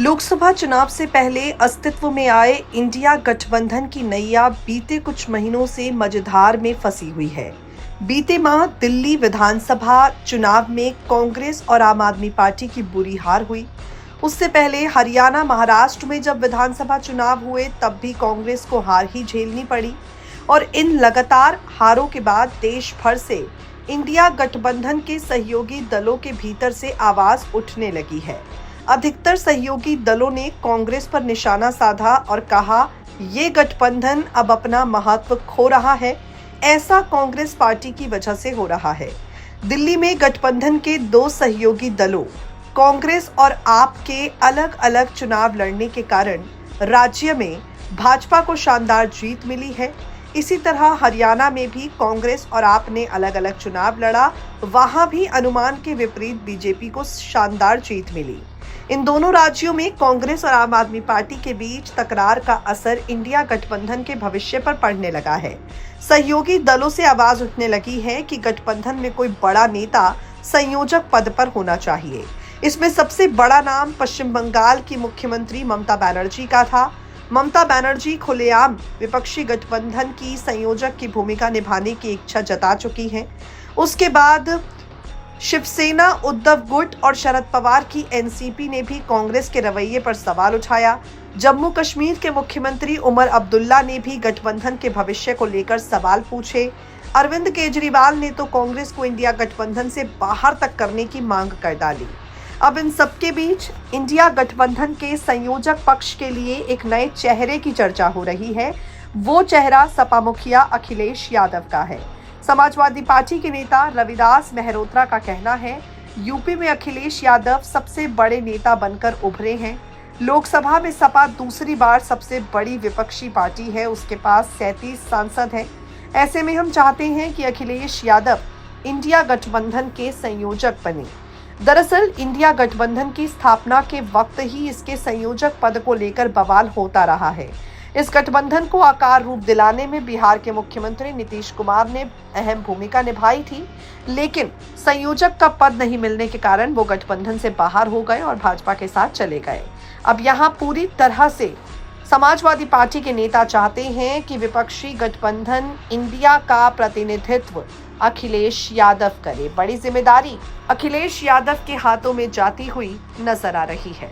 लोकसभा चुनाव से पहले अस्तित्व में आए इंडिया गठबंधन की नैया बीते कुछ महीनों से मझधार में फंसी हुई है। बीते माह दिल्ली विधानसभा चुनाव में कांग्रेस और आम आदमी पार्टी की बुरी हार हुई। उससे पहले हरियाणा, महाराष्ट्र में जब विधानसभा चुनाव हुए तब भी कांग्रेस को हार ही झेलनी पड़ी और इन लगातार हारों के बाद देश भर से इंडिया गठबंधन के सहयोगी दलों के भीतर से आवाज उठने लगी है। अधिकतर सहयोगी दलों ने कांग्रेस पर निशाना साधा और कहा ये गठबंधन अब अपना महत्व खो रहा है। ऐसा कांग्रेस पार्टी की वजह से हो रहा है। दिल्ली में गठबंधन के दो सहयोगी दलों कांग्रेस और आप के अलग अलग चुनाव लड़ने के कारण राज्य में भाजपा को शानदार जीत मिली है। इसी तरह हरियाणा में भी कांग्रेस और आप ने अलग अलग चुनाव लड़ा, वहां भी अनुमान के विपरीत बीजेपी को शानदार जीत मिली। इन दोनों राज्यों में कांग्रेस और आम आदमी पार्टी के बीच तकरार का असर इंडिया गठबंधन के भविष्य पर पड़ने लगा है। सहयोगी दलों से आवाज उठने लगी है कि गठबंधन में कोई बड़ा नेता संयोजक पद पर होना चाहिए। इसमें सबसे बड़ा नाम पश्चिम बंगाल की मुख्यमंत्री ममता बनर्जी का था। ममता बनर्जी खुलेआम विपक्षी गठबंधन की संयोजक की भूमिका निभाने की इच्छा जता चुकी हैं। उसके बाद शिवसेना, उद्धव गुट और शरद पवार की एनसीपी ने भी कांग्रेस के रवैये पर सवाल उठाया। जम्मू कश्मीर के मुख्यमंत्री उमर अब्दुल्ला ने भी गठबंधन के भविष्य को लेकर सवाल पूछे। अरविंद केजरीवाल ने तो कांग्रेस को इंडिया गठबंधन से बाहर तक करने की मांग कर डाली। अब इन सबके बीच इंडिया गठबंधन के संयोजक पक्ष के लिए एक नए चेहरे की चर्चा हो रही है। वो चेहरा सपा मुखिया अखिलेश यादव का है। समाजवादी पार्टी के नेता रविदास मेहरोत्रा का कहना है, यूपी में अखिलेश यादव सबसे बड़े नेता बनकर उभरे हैं। लोकसभा में सपा दूसरी बार सबसे बड़ी विपक्षी पार्टी है, उसके पास 37 सांसद हैं। ऐसे में हम चाहते हैं कि अखिलेश यादव इंडिया गठबंधन के संयोजक बने। दरअसल इंडिया गठबंधन की स्थापना के वक्त ही इसके संयोजक पद को लेकर बवाल होता रहा है। इस गठबंधन को आकार रूप दिलाने में बिहार के मुख्यमंत्री नीतीश कुमार ने अहम भूमिका निभाई थी, लेकिन संयोजक का पद नहीं मिलने के कारण वो गठबंधन से बाहर हो गए और भाजपा के साथ चले गए। अब यहाँ पूरी तरह से समाजवादी पार्टी के नेता चाहते हैं कि विपक्षी गठबंधन इंडिया का प्रतिनिधित्व अखिलेश यादव करे। बड़ी जिम्मेदारी अखिलेश यादव के हाथों में जाती हुई नजर आ रही है।